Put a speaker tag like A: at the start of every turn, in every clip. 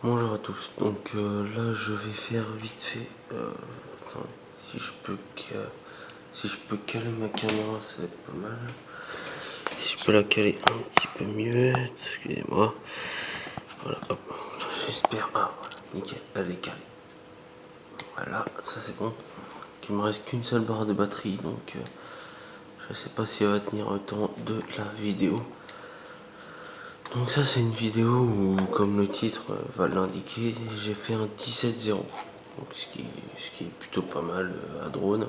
A: Bonjour à tous, donc là je vais faire vite fait, attends, si je peux caler ma caméra ça va être pas mal, si je peux la caler un petit peu mieux, excusez-moi, voilà, hop, j'espère, voilà, nickel, elle est calée, voilà, ça c'est bon, il me reste qu'une seule barre de batterie, donc je sais pas si elle va tenir le temps de la vidéo. Donc ça c'est une vidéo où, comme le titre va l'indiquer, j'ai fait un 17-0. Donc ce qui est plutôt pas mal à drone.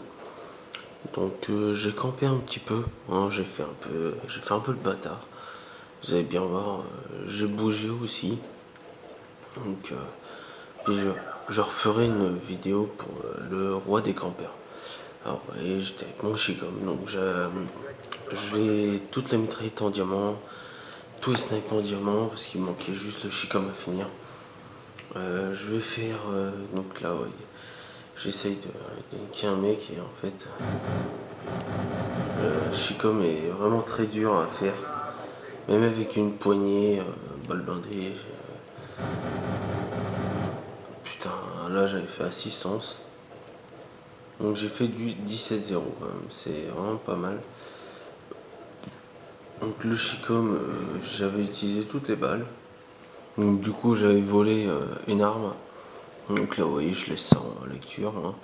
A: Donc j'ai campé un petit peu, hein, j'ai fait un peu le bâtard. Vous allez bien voir, j'ai bougé aussi. Donc puis je referai une vidéo pour le roi des campeurs. Alors vous voyez, j'étais avec mon Chicom, donc j'ai toute la mitraillette en diamant, tous les snipers en diamant, parce qu'il manquait juste le Chicom à finir. Je vais faire, donc là, ouais, j'essaye de niquer un mec et en fait, le Chicom est vraiment très dur à faire, même avec une poignée, balle blindée. Putain, là j'avais fait assistance. Donc j'ai fait du 17-0 quand même, c'est vraiment pas mal. Donc le Chicom, j'avais utilisé toutes les balles. Donc du coup j'avais volé une arme. Donc là vous voyez je laisse ça en lecture. Hein.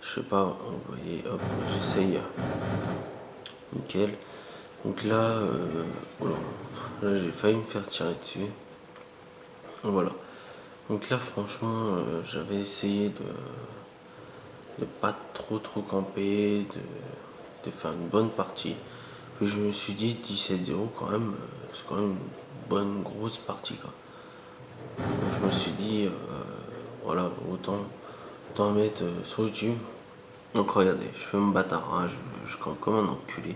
A: Je sais pas, vous voyez, hop, j'essaye. Nickel. Donc là, voilà. Là j'ai failli me faire tirer dessus. Voilà. Donc là franchement j'avais essayé de pas trop camper, de faire une bonne partie. Puis je me suis dit 17-0 quand même, c'est quand même une bonne grosse partie quoi. Donc, je me suis dit voilà, autant mettre sur YouTube. Donc regardez, je fais mon bâtard, hein, je campe comme un enculé.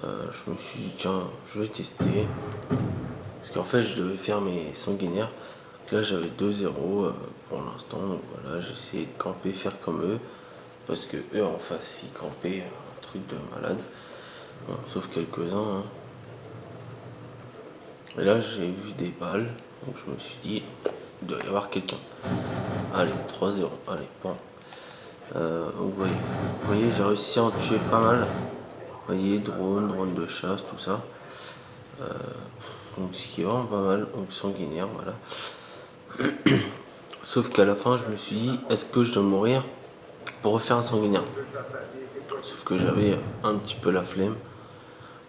A: Je me suis dit tiens, je vais tester. Parce qu'en fait je devais faire mes sanguinaires. Donc là j'avais 2-0 pour l'instant. Donc voilà, j'ai essayé de camper, faire comme eux. Parce que eux en face ils campaient un truc de malade. Bon, sauf quelques-uns. Hein. Et là j'ai vu des balles. Donc je me suis dit il doit y avoir quelqu'un. Allez, 3-0. Allez, bon. Vous voyez j'ai réussi à en tuer pas mal. Vous voyez, drone de chasse, tout ça. Donc ce qui est vraiment pas mal. Donc sanguinaire, voilà. Sauf qu'à la fin je me suis dit est-ce que je dois mourir pour refaire un sanguinaire. Sauf que j'avais un petit peu la flemme.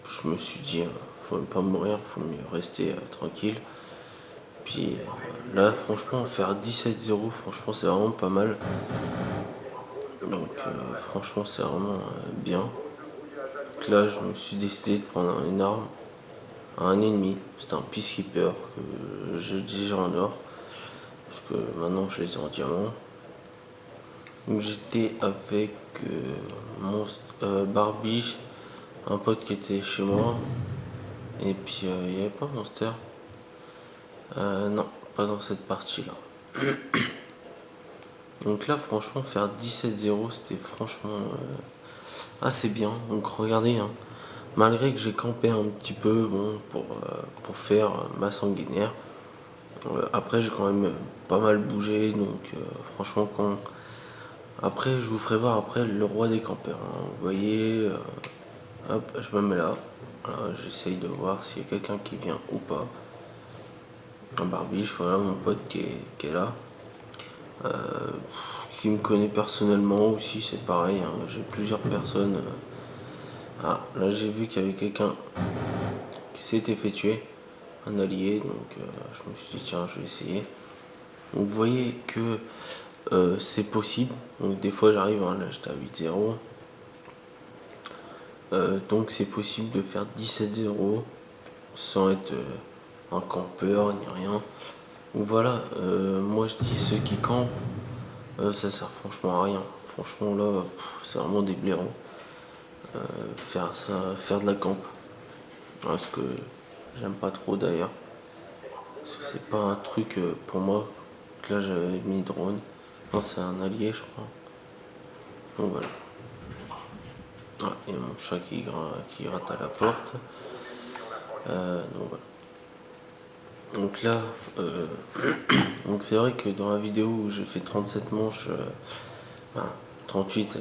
A: Je me suis dit faut même pas mourir, faut mieux rester tranquille. Puis là franchement faire 17-0 franchement c'est vraiment pas mal. Donc franchement c'est vraiment bien. Donc là je me suis décidé de prendre une arme à un ennemi. C'était un peacekeeper que j'ai déjà en or. Parce que maintenant je les ai en diamant. Donc j'étais avec mon Barbiche, un pote qui était chez moi. Et puis il n'y avait pas Monster. Non, pas dans cette partie là. Donc là franchement faire 17-0 c'était franchement assez bien. Donc regardez, hein, malgré que j'ai campé un petit peu bon, pour faire ma sanguinaire. Après j'ai quand même pas mal bougé. Donc franchement quand... Après je vous ferai voir après le roi des campeurs. Hein. Vous voyez, hop je me mets là. Voilà, j'essaye de voir s'il y a quelqu'un qui vient ou pas. Un barbiche, voilà mon pote qui est là. Qui me connaît personnellement aussi, c'est pareil, hein, j'ai plusieurs personnes. Ah, là j'ai vu qu'il y avait quelqu'un qui s'était fait tuer, un allié, donc je me suis dit tiens je vais essayer. Donc vous voyez que c'est possible, donc des fois j'arrive, hein, là j'étais à 8-0. Donc c'est possible de faire 17-0 sans être un campeur ni rien. Donc voilà, moi je dis ceux qui campent, ça sert franchement à rien. Franchement là, c'est vraiment des blaireaux. Faire ça, faire de la camp. Ce que j'aime pas trop d'ailleurs. Parce que c'est pas un truc pour moi. Donc là j'avais mis drone. Non c'est un allié je crois. Donc voilà. Ah, il y a mon chat qui gratte à la porte. Donc voilà. Donc là, Donc c'est vrai que dans la vidéo où j'ai fait 37 manches, 38,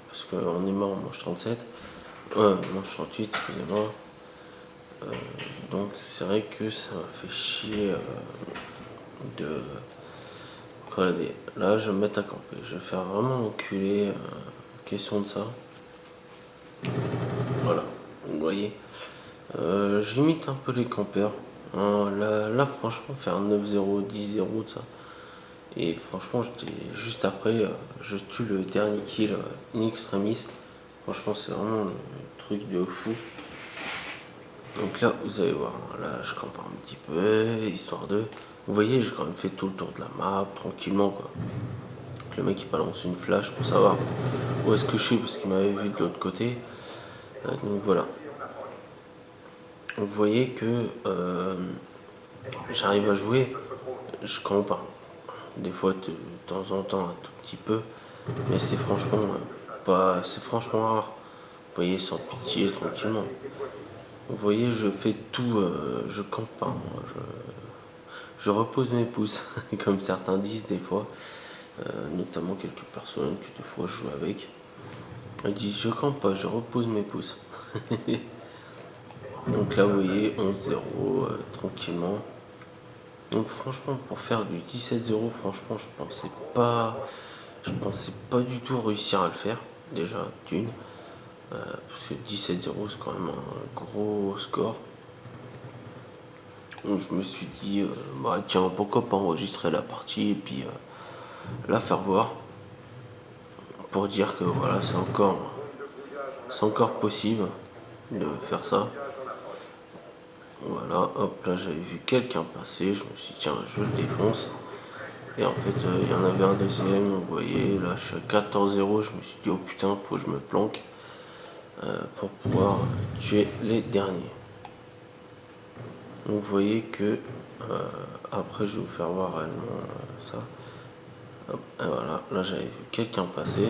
A: parce qu'on est mort, on mange 37. On mange 38, excusez-moi. Donc c'est vrai que ça m'a fait chier de... Regardez, là je vais me mettre à camper. Je vais faire vraiment enculer, question de ça. Voilà, vous voyez. J'imite un peu les campeurs. Hein, là, franchement, faire 9-0, 10-0, tout ça. Et franchement, j'étais juste après, je tue le dernier kill in extremis. Franchement, c'est vraiment un truc de fou. Donc là, vous allez voir, là, je campe un petit peu, histoire de... Vous voyez, j'ai quand même fait tout le tour de la map, tranquillement, quoi. Donc le mec, il balance une flash pour savoir où est-ce que je suis, parce qu'il m'avait vu de l'autre côté. Donc voilà. Vous voyez que j'arrive à jouer, je campe des fois de temps en temps un tout petit peu, mais c'est franchement c'est franchement rare. Vous voyez, sans pitié, tranquillement. Vous voyez, je fais tout, je campe pas, moi, je repose mes pouces, comme certains disent des fois, notamment quelques personnes que des fois je joue avec. Ils disent je campe pas, je repose mes pouces. Donc là, vous voyez, 11-0, tranquillement. Donc franchement, pour faire du 17-0, franchement, je pensais pas du tout réussir à le faire, déjà, d'une. Parce que 17-0, c'est quand même un gros score. Donc je me suis dit, bah tiens, pourquoi pas enregistrer la partie et puis la faire voir. Pour dire que voilà, c'est encore possible de faire ça. Voilà, hop, là j'avais vu quelqu'un passer, je me suis dit tiens, je le défonce. Et en fait, il y en avait un deuxième, vous voyez, là je suis à 14-0, je me suis dit oh putain, faut que je me planque pour pouvoir tuer les derniers. Donc vous voyez que, après je vais vous faire voir réellement ça. Hop, et voilà, là j'avais vu quelqu'un passer.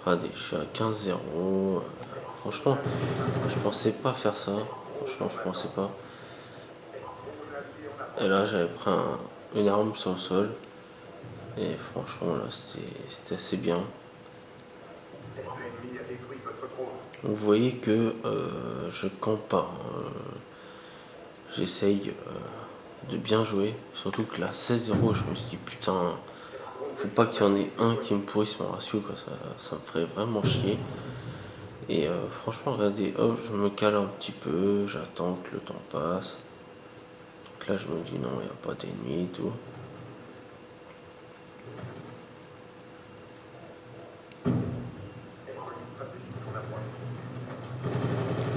A: Regardez, je suis à 15-0. Franchement, je pensais pas faire ça. Franchement, je pensais pas. Et là, j'avais pris une arme sur le sol. Et franchement, là, c'était assez bien. Vous voyez que je campe pas. J'essaye de bien jouer. Surtout que là, 16-0, je me suis dit putain, faut pas qu'il y en ait un qui me pourrisse mon ratio, quoi. Ça me ferait vraiment chier. Et franchement, regardez, hop, je me cale un petit peu, j'attends que le temps passe. Donc là, je me dis non, il n'y a pas d'ennemis et tout.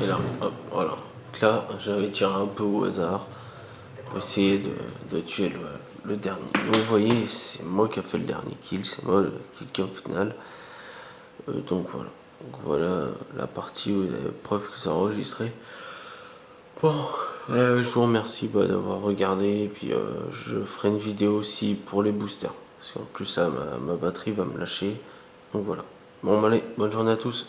A: Et là, hop, voilà. Donc là, j'avais tiré un peu au hasard pour essayer de tuer le dernier. Donc vous voyez, c'est moi qui ai fait le dernier kill, c'est moi le kill au final. Donc voilà. Donc voilà la partie où il y a preuve que c'est enregistré. Bon, je vous remercie d'avoir regardé et puis je ferai une vidéo aussi pour les boosters. Parce qu'en plus là, ma batterie va me lâcher. Donc voilà. Bon, allez, bonne journée à tous.